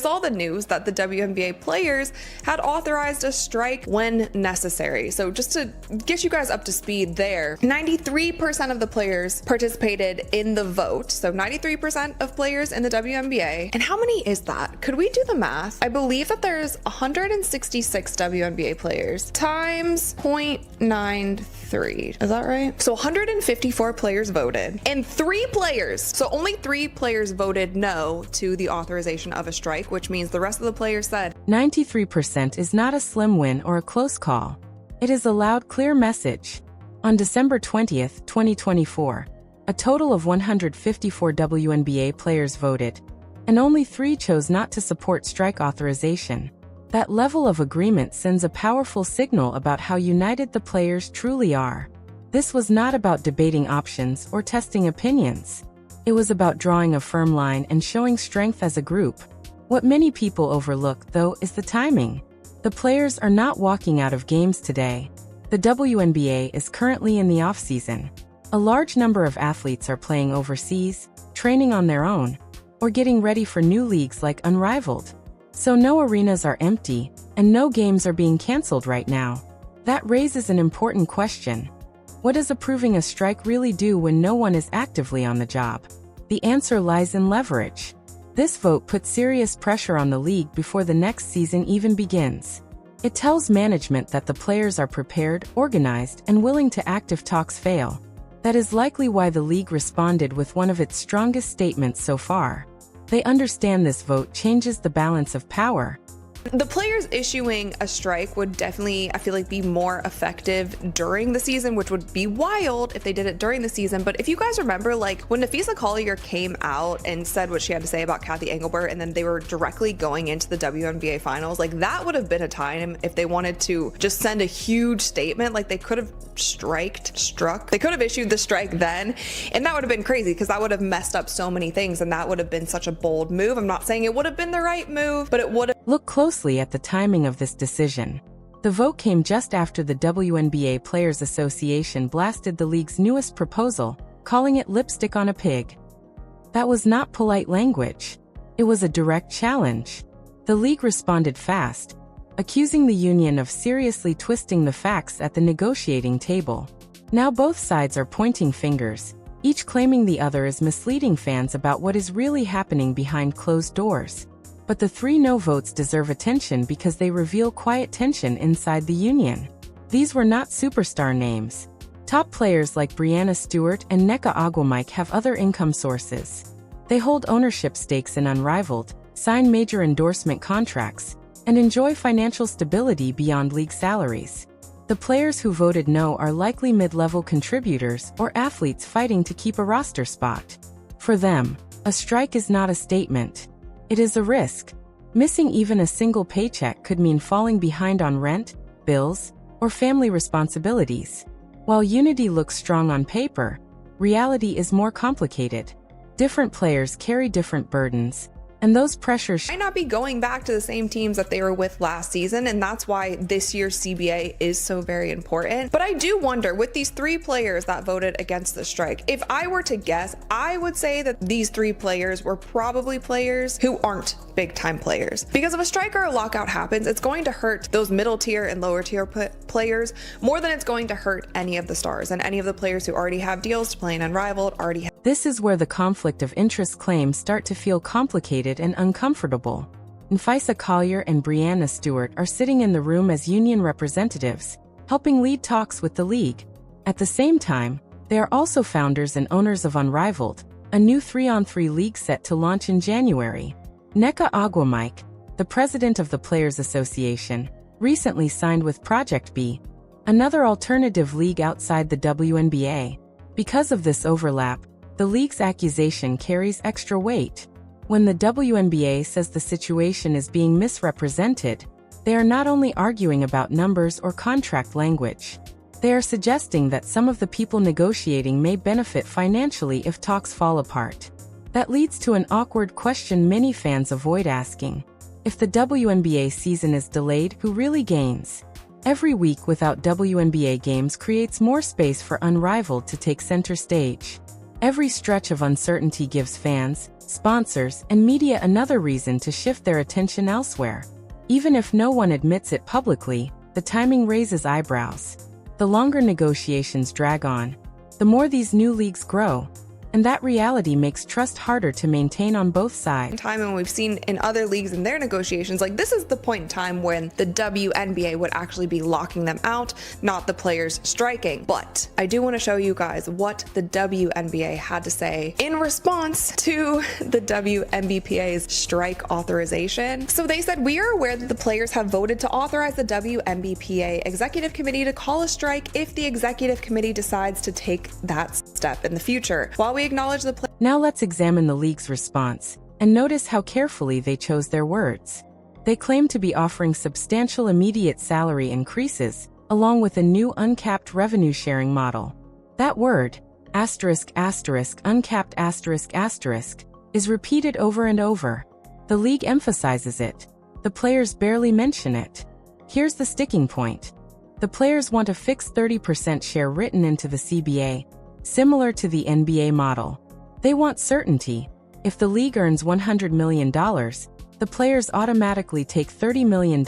Saw the news that the WNBA players had authorized a strike when necessary. So just to get you guys up to speed there, 93% of the players participated in the vote. So 93% of players in the WNBA. And how many is that? Could we do the math? I believe that there's 166 WNBA players times 0.93. Is that right? So 154 players voted and 3 players. So only 3 players voted no to the authorization of a strike, which means the rest of the players said 93% is not a slim win or a close call. It is a loud, clear message. On December 20th, 2024, a total of 154 WNBA players voted, and only 3 chose not to support strike authorization. That level of agreement sends a powerful signal about how united the players truly are. This was not about debating options or testing opinions. It was about drawing a firm line and showing strength as a group. What many people overlook, though, is the timing. The players are not walking out of games today. The WNBA is currently in the off-season. A large number of athletes are playing overseas, training on their own, or getting ready for new leagues like Unrivaled. So no arenas are empty, and no games are being canceled right now. That raises an important question. What does approving a strike really do when no one is actively on the job? The answer lies in leverage. This vote puts serious pressure on the league before the next season even begins. It tells management that the players are prepared, organized, and willing to act if talks fail. That is likely why the league responded with one of its strongest statements so far. They understand this vote changes the balance of power. The players issuing a strike would definitely, I feel like, be more effective during the season, which would be wild if they did it during the season. But if you guys remember, like when Nafisa Collier came out and said what she had to say about Kathy Engelbert, and then they were directly going into the WNBA finals, like that would have been a time if they wanted to just send a huge statement. Like they could have they could have issued the strike then, and that would have been crazy because that would have messed up so many things, and that would have been such a bold move. I'm not saying it would have been the right move, but it would have. Look closely at the timing of this decision. The vote came just after the WNBA Players Association blasted the league's newest proposal, calling it lipstick on a pig. That was not polite language. It was a direct challenge. The league responded fast, accusing the union of seriously twisting the facts at the negotiating table. Now both sides are pointing fingers, each claiming the other is misleading fans about what is really happening behind closed doors. But the 3 no votes deserve attention because they reveal quiet tension inside the union. These were not superstar names. Top players like Breanna Stewart and Nneka Ogwumike have other income sources. They hold ownership stakes in Unrivaled, sign major endorsement contracts, and enjoy financial stability beyond league salaries. The players who voted no are likely mid-level contributors or athletes fighting to keep a roster spot. For them, a strike is not a statement. It is a risk. Missing even a single paycheck could mean falling behind on rent, bills, or family responsibilities. While unity looks strong on paper, reality is more complicated. Different players carry different burdens, and those pressures might not be going back to the same teams that they were with last season, and that's why this year's CBA is so very important. But I do wonder, with these 3 players that voted against the strike, if I were to guess, I would say that these 3 players were probably players who aren't big-time players. Because if a strike or a lockout happens, it's going to hurt those middle tier and lower tier players more than it's going to hurt any of the stars, and any of the players who already have deals to play in Unrivaled already have. This is where the conflict of interest claims start to feel complicated and uncomfortable. Nafisa Collier and Breanna Stewart are sitting in the room as union representatives, helping lead talks with the league. At the same time, they are also founders and owners of Unrivaled, a new 3-on-3 league set to launch in January. Nneka Ogwumike, the president of the Players Association, recently signed with Project B, another alternative league outside the WNBA. Because of this overlap, the league's accusation carries extra weight. When the WNBA says the situation is being misrepresented, they are not only arguing about numbers or contract language. They are suggesting that some of the people negotiating may benefit financially if talks fall apart. That leads to an awkward question many fans avoid asking. If the WNBA season is delayed, who really gains? Every week without WNBA games creates more space for Unrivaled to take center stage. Every stretch of uncertainty gives fans, sponsors, and media another reason to shift their attention elsewhere. Even if no one admits it publicly, the timing raises eyebrows. The longer negotiations drag on, the more these new leagues grow, and that reality makes trust harder to maintain on both sides. And we've seen in other leagues in their negotiations, like this is the point in time when the WNBA would actually be locking them out, not the players striking. But I do want to show you guys what the WNBA had to say in response to the WNBPA's strike authorization. So they said, we are aware that the players have voted to authorize the WNBPA executive committee to call a strike if the executive committee decides to take that step in the future. While we acknowledge the Now let's examine the league's response and notice how carefully they chose their words. They claim to be offering substantial immediate salary increases, along with a new uncapped revenue sharing model. That word, uncapped is repeated over and over. The league emphasizes it. The players barely mention it. Here's the sticking point. The players want a fixed 30% share written into the CBA, similar to the NBA model. They want certainty. If the league earns $100 million, the players automatically take $30 million,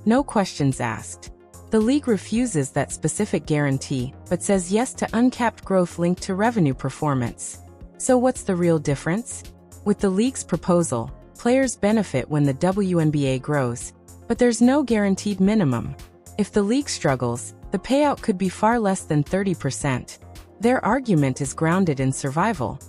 no questions asked. The league refuses that specific guarantee, but says yes to uncapped growth linked to revenue performance. So what's the real difference? With the league's proposal, players benefit when the WNBA grows, but there's no guaranteed minimum. If the league struggles, the payout could be far less than 30%. Their argument is grounded in survival.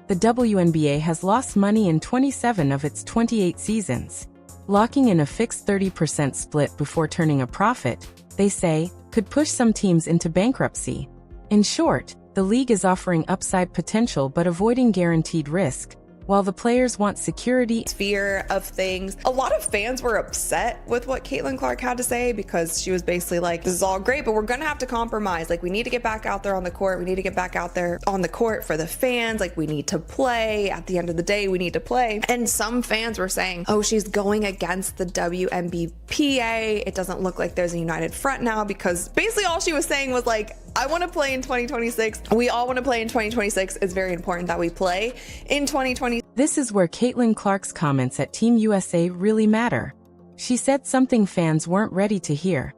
The WNBA has lost money in 27 of its 28 seasons. Locking in a fixed 30% split before turning a profit, they say, could push some teams into bankruptcy. In short, the league is offering upside potential but avoiding guaranteed risk, while the players want security. Sphere of things. A lot of fans were upset with what Caitlin Clark had to say because she was basically like, this is all great, but we're gonna have to compromise. Like, we need to get back out there on the court. We need to get back out there on the court for the fans. Like, we need to play. At the end of the day, we need to play. And some fans were saying, oh, she's going against the WNBPA. It doesn't look like there's a united front now, because basically all she was saying was like, I want to play in 2026. We all want to play in 2026. It's very important that we play in 2020. This is where Caitlin Clark's comments at Team USA really matter. She said something fans weren't ready to hear: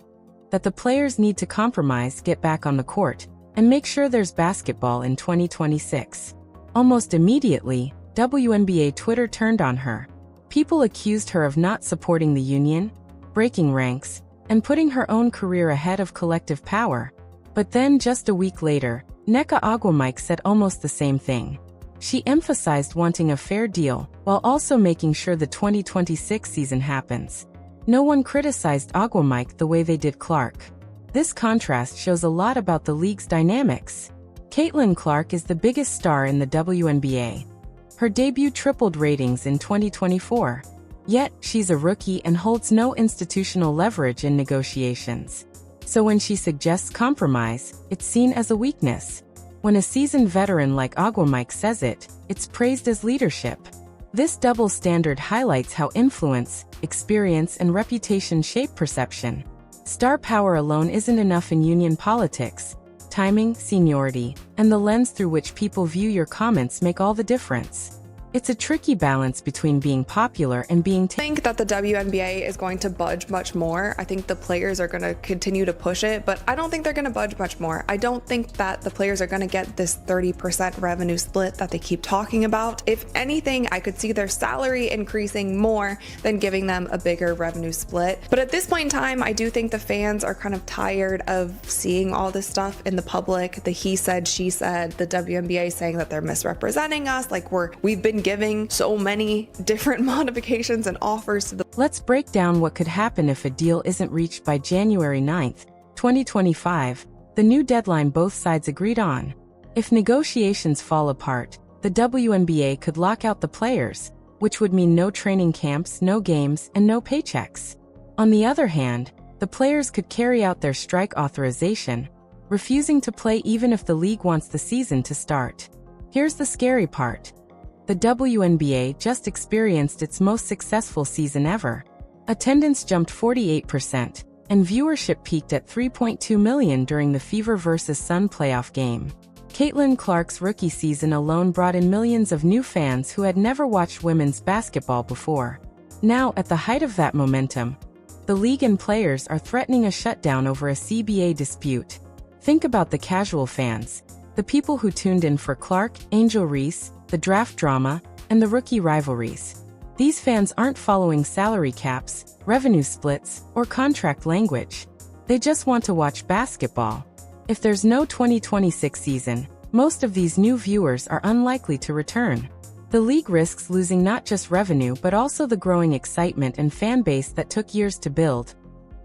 that the players need to compromise, get back on the court, and make sure there's basketball in 2026. Almost immediately, WNBA Twitter turned on her. People accused her of not supporting the union, breaking ranks, and putting her own career ahead of collective power. But then just a week later, Nneka Ogwumike said almost the same thing. She emphasized wanting a fair deal, while also making sure the 2026 season happens. No one criticized Ogwumike the way they did Clark. This contrast shows a lot about the league's dynamics. Caitlin Clark is the biggest star in the WNBA. Her debut tripled ratings in 2024. Yet, she's a rookie and holds no institutional leverage in negotiations. So when she suggests compromise, it's seen as a weakness. When a seasoned veteran like Ogwumike says it, it's praised as leadership. This double standard highlights how influence, experience, and reputation shape perception. Star power alone isn't enough in union politics. Timing, seniority, and the lens through which people view your comments make all the difference. It's a tricky balance between being popular and being I think that the WNBA is going to budge much more. I think the players are going to continue to push it, but I don't think they're going to budge much more. I don't think that the players are going to get this 30% revenue split that they keep talking about. If anything, I could see their salary increasing more than giving them a bigger revenue split. But at this point in time, I do think the fans are kind of tired of seeing all this stuff in the public. The he said, she said, the WNBA saying that they're misrepresenting us. Like, we've been giving so many different modifications and offers to the. Let's break down what could happen if a deal isn't reached by January 9th, 2025, the new deadline both sides agreed on. If negotiations fall apart, the WNBA could lock out the players, which would mean no training camps, no games, and no paychecks. On the other hand, the players could carry out their strike authorization, refusing to play even if the league wants the season to start. Here's the scary part. The WNBA just experienced its most successful season ever. Attendance jumped 48%, and viewership peaked at 3.2 million during the Fever vs. Sun playoff game. Caitlin Clark's rookie season alone brought in millions of new fans who had never watched women's basketball before. Now, at the height of that momentum, the league and players are threatening a shutdown over a CBA dispute. Think about the casual fans, the people who tuned in for Clark, Angel Reese, the draft drama, and the rookie rivalries. These fans aren't following salary caps, revenue splits, or contract language. They just want to watch basketball. If there's no 2026 season, most of these new viewers are unlikely to return. The league risks losing not just revenue but also the growing excitement and fan base that took years to build,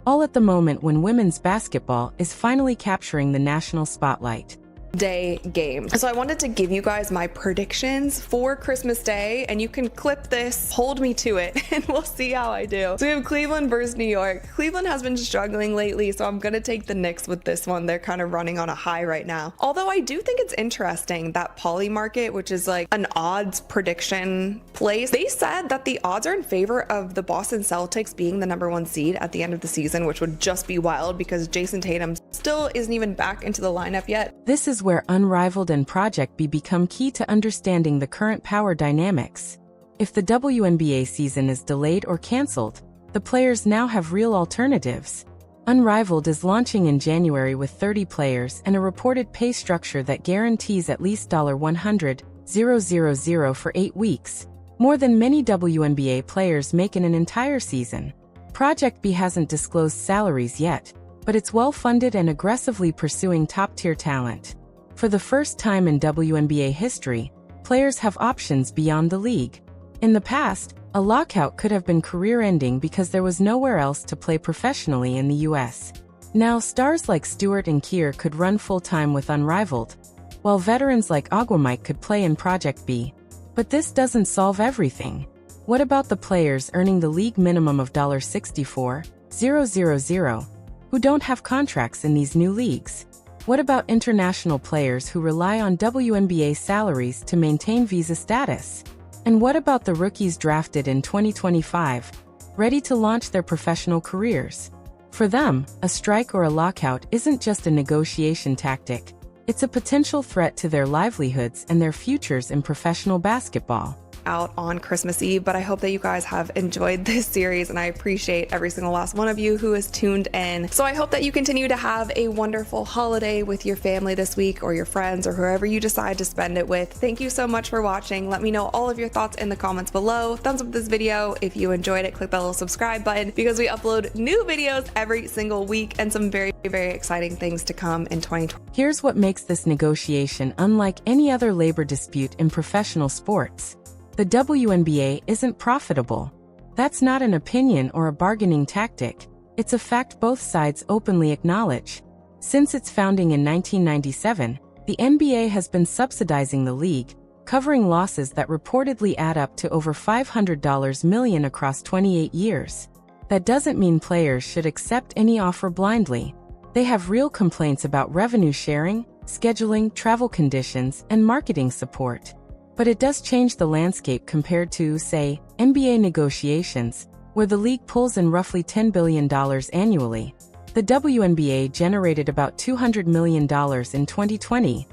all at the moment when women's basketball is finally capturing the national spotlight. Day game. So I wanted to give you guys my predictions for Christmas Day, and you can clip this, hold me to it, and we'll see how I do. So we have Cleveland versus New York. Cleveland has been struggling lately, so I'm gonna take the Knicks with this one. They're kind of running on a high right now. Although I do think it's interesting that Poly Market, which is like an odds prediction place, they said that the odds are in favor of the Boston Celtics being the #1 seed at the end of the season, which would just be wild because Jason Tatum still isn't even back into the lineup yet. This is where Unrivaled and Project B become key to understanding the current power dynamics. If the WNBA season is delayed or canceled, the players now have real alternatives. Unrivaled is launching in January with 30 players and a reported pay structure that guarantees at least $100,000 for 8 weeks, more than many WNBA players make in an entire season. Project B hasn't disclosed salaries yet, but it's well-funded and aggressively pursuing top-tier talent. For the first time in WNBA history, players have options beyond the league. In the past, a lockout could have been career-ending because there was nowhere else to play professionally in the US. Now, stars like Stewart and Kier could run full-time with Unrivaled, while veterans like Aguamike could play in Project B. But this doesn't solve everything. What about the players earning the league minimum of $64,000, who don't have contracts in these new leagues? What about international players who rely on WNBA salaries to maintain visa status? And what about the rookies drafted in 2025, ready to launch their professional careers? For them, a strike or a lockout isn't just a negotiation tactic. It's a potential threat to their livelihoods and their futures in professional basketball. Out on Christmas Eve, but I hope that you guys have enjoyed this series, and I appreciate every single last one of you who has tuned in. So I hope that you continue to have a wonderful holiday with your family this week, or your friends, or whoever you decide to spend it with. Thank you so much for watching. Let me know all of your thoughts in the comments below. Thumbs up this video if you enjoyed it. Click that little subscribe button because we upload new videos every single week and some very, very exciting things to come in 2020. Here's what makes this negotiation unlike any other labor dispute in professional sports. The WNBA isn't profitable. That's not an opinion or a bargaining tactic. It's a fact both sides openly acknowledge. Since its founding in 1997, the NBA has been subsidizing the league, covering losses that reportedly add up to over $500 million across 28 years. That doesn't mean players should accept any offer blindly. They have real complaints about revenue sharing, scheduling, travel conditions, and marketing support. But it does change the landscape compared to, say, NBA negotiations, where the league pulls in roughly $10 billion annually. The WNBA generated about $200 million in 2020.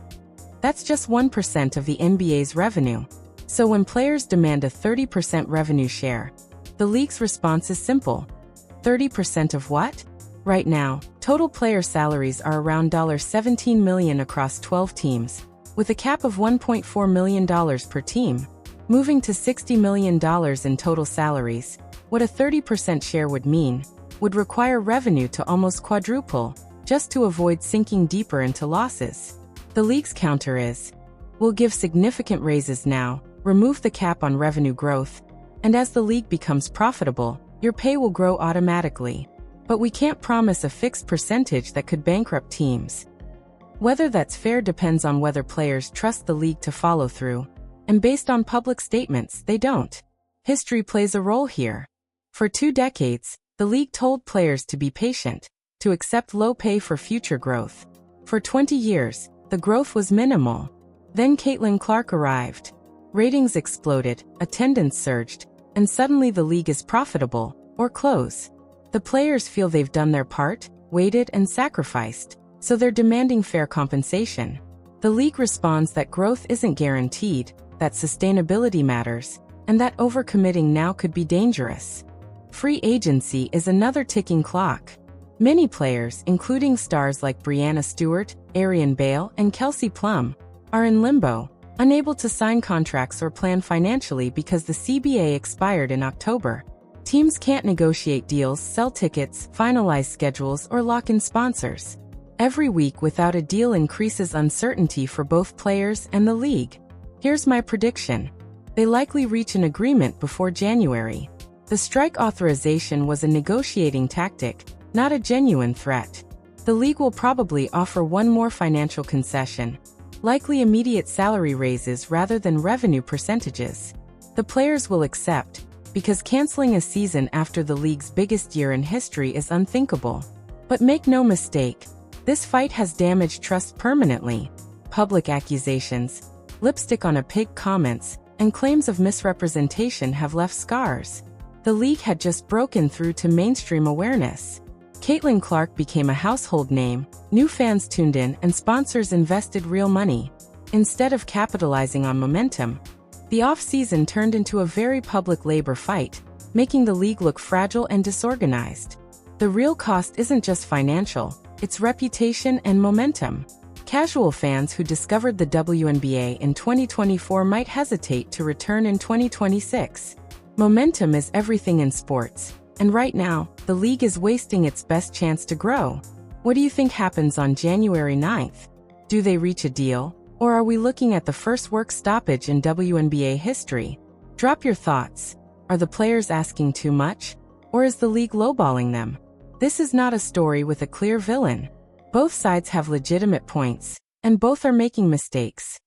That's just 1% of the NBA's revenue. So when players demand a 30% revenue share, the league's response is simple. 30% of what? Right now, total player salaries are around $17 million across 12 teams, with a cap of $1.4 million per team. Moving to $60 million in total salaries, what a 30% share would mean, would require revenue to almost quadruple, just to avoid sinking deeper into losses. The league's counter is, we'll give significant raises now, remove the cap on revenue growth, and as the league becomes profitable, your pay will grow automatically. But we can't promise a fixed percentage that could bankrupt teams. Whether that's fair depends on whether players trust the league to follow through, and based on public statements, they don't. History plays a role here. For 2 decades, the league told players to be patient, to accept low pay for future growth. For 20 years, the growth was minimal. Then Caitlin Clark arrived. Ratings exploded, attendance surged, and suddenly the league is profitable, or close. The players feel they've done their part, waited and sacrificed, so they're demanding fair compensation. The league responds that growth isn't guaranteed, that sustainability matters, and that overcommitting now could be dangerous. Free agency is another ticking clock. Many players, including stars like Breanna Stewart, Arian Bale, and Kelsey Plum, are in limbo, unable to sign contracts or plan financially because the CBA expired in October. Teams can't negotiate deals, sell tickets, finalize schedules, or lock in sponsors. Every week without a deal increases uncertainty for both players and the league. Here's my prediction. They likely reach an agreement before January. The strike authorization was a negotiating tactic, not a genuine threat. The league will probably offer one more financial concession, likely immediate salary raises rather than revenue percentages. The players will accept, because canceling a season after the league's biggest year in history is unthinkable. But make no mistake, this fight has damaged trust permanently. Public accusations, lipstick on a pig comments, and claims of misrepresentation have left scars. The league had just broken through to mainstream awareness. Caitlin Clark became a household name, new fans tuned in, and sponsors invested real money. Instead of capitalizing on momentum, the off-season turned into a very public labor fight, making the league look fragile and disorganized. The real cost isn't just financial, it's reputation and momentum. Casual fans who discovered the WNBA in 2024 might hesitate to return in 2026. Momentum is everything in sports, and right now, the league is wasting its best chance to grow. What do you think happens on January 9th? Do they reach a deal, or are we looking at the first work stoppage in WNBA history? Drop your thoughts. Are the players asking too much, or is the league lowballing them? This is not a story with a clear villain. Both sides have legitimate points, and both are making mistakes.